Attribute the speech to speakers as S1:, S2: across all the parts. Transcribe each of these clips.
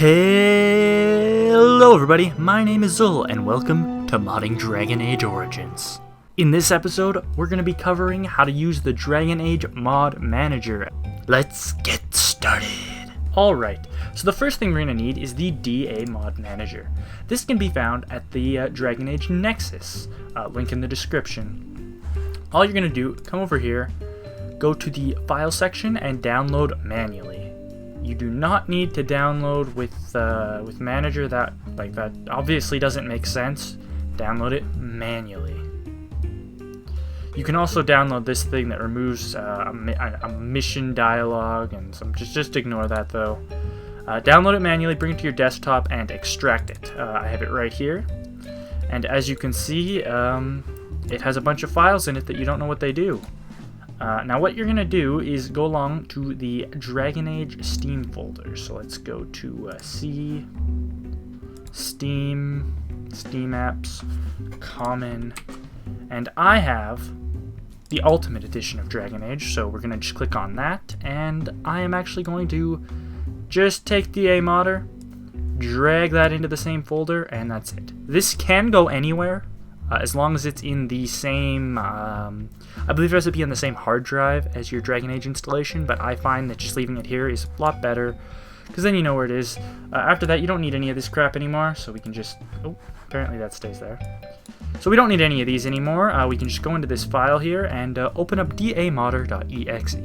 S1: Hello everybody, my name is Zul, and welcome to Modding Dragon Age Origins. In this episode, we're going to be covering how to use the Dragon Age Mod Manager. Let's get started! Alright, so the first thing we're going to need is the DA Mod Manager. This can be found at the Dragon Age Nexus, link in the description. All you're going to do, come over here, go to the File section and download manually. You do not need to download with Manager. That obviously doesn't make sense. Download it manually. You can also download this thing that removes a mission dialogue and some. Just ignore that though. Download it manually, bring it to your desktop, and extract it. I have it right here, and as you can see, it has a bunch of files in it that you don't know what they do. Now what you're going to do is go along to the Dragon Age Steam folder. So let's go to C, Steam Apps, Common, and I have the Ultimate Edition of Dragon Age, so we're going to just click on that, and I am actually going to just take the A modder, drag that into the same folder, and that's it. This can go anywhere. As long as it's in the same, I believe it has to be on the same hard drive as your Dragon Age installation, but I find that just leaving it here is a lot better, because then you know where it is. After that, you don't need any of this crap anymore, so we can just, oh, apparently that stays there. So we don't need any of these anymore. We can just go into this file here and open up damodder.exe.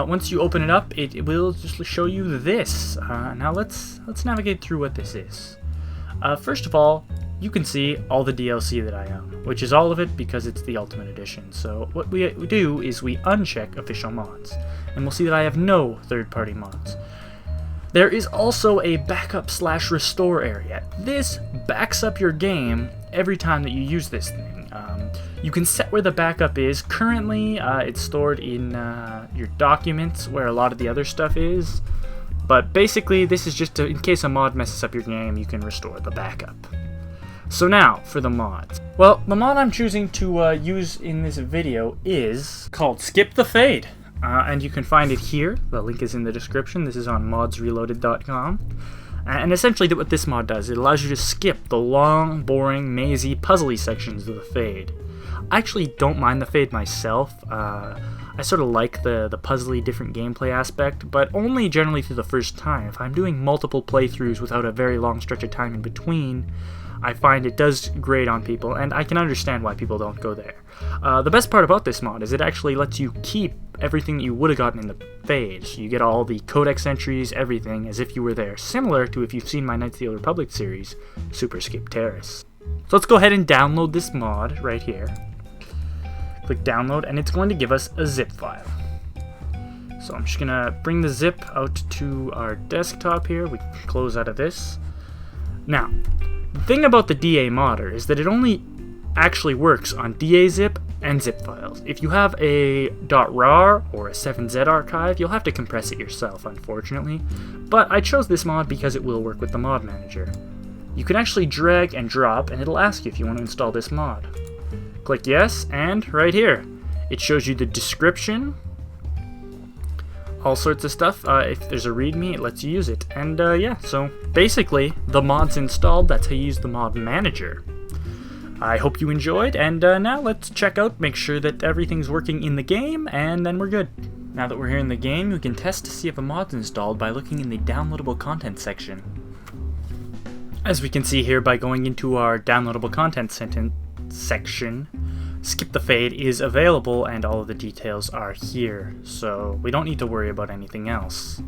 S1: Once you open it up, it will just show you this. Now let's navigate through what this is. First of all, you can see all the DLC that I own, which is all of it because it's the Ultimate Edition. So what we do is we uncheck official mods, and we'll see that I have no third-party mods. There is also a backup/restore area. This backs up your game every time that you use this thing. You can set where the backup is. Currently, it's stored in your documents where a lot of the other stuff is. But basically, this is just in case a mod messes up your game, you can restore the backup. So now, for the mods. Well, the mod I'm choosing to use in this video is called Skip the Fade. And you can find it here. The link is in the description. This is on modsreloaded.com. And essentially what this mod does, it allows you to skip the long, boring, mazy, puzzly sections of the fade. I actually don't mind the fade myself. I sort of like the puzzly different gameplay aspect, but only generally through the first time. If I'm doing multiple playthroughs without a very long stretch of time in between, I find it does grate on people, and I can understand why people don't go there. The best part about this mod is it actually lets you keep everything that you would have gotten in the fade. So you get all the codex entries, everything, as if you were there, similar to if you've seen my Knights of the Old Republic series, Super Skip Terrace. So let's go ahead and download this mod right here. Click download, and it's going to give us a zip file. So I'm just going to bring the zip out to our desktop here. We can close out of this. Now, the thing about the DA modder is that it only actually works on DA zip and zip files. If you have a .rar or a 7z archive, you'll have to compress it yourself, unfortunately. But I chose this mod because it will work with the mod manager. You can actually drag and drop, and it'll ask you if you want to install this mod. Click yes, and right here, it shows you the description, all sorts of stuff. If there's a readme, it lets you use it. And yeah, so basically, the mod's installed. That's how you use the mod manager. I hope you enjoyed, and now let's check out, make sure that everything's working in the game, and then we're good. Now that we're here in the game, we can test to see if a mod's installed by looking in the downloadable content section. As we can see here by going into our downloadable content section, Skip the Fade is available and all of the details are here, so we don't need to worry about anything else.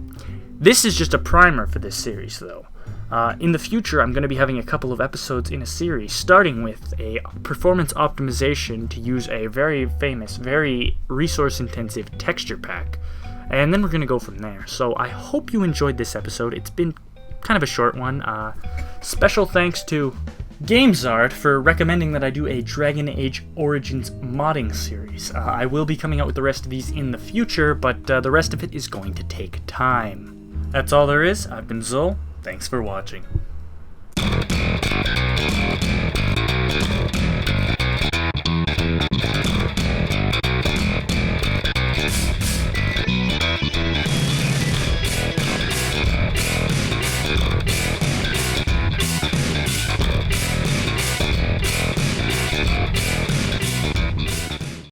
S1: This is just a primer for this series though. In the future I'm going to be having a couple of episodes in a series, starting with a performance optimization to use a very famous, very resource intensive texture pack, and then we're going to go from there. So I hope you enjoyed this episode. It's been kind of a short one. Special thanks to GamesArt for recommending that I do a Dragon Age Origins modding series. I will be coming out with the rest of these in the future, but the rest of it is going to take time. That's all there is. I've been Zul. Thanks for watching.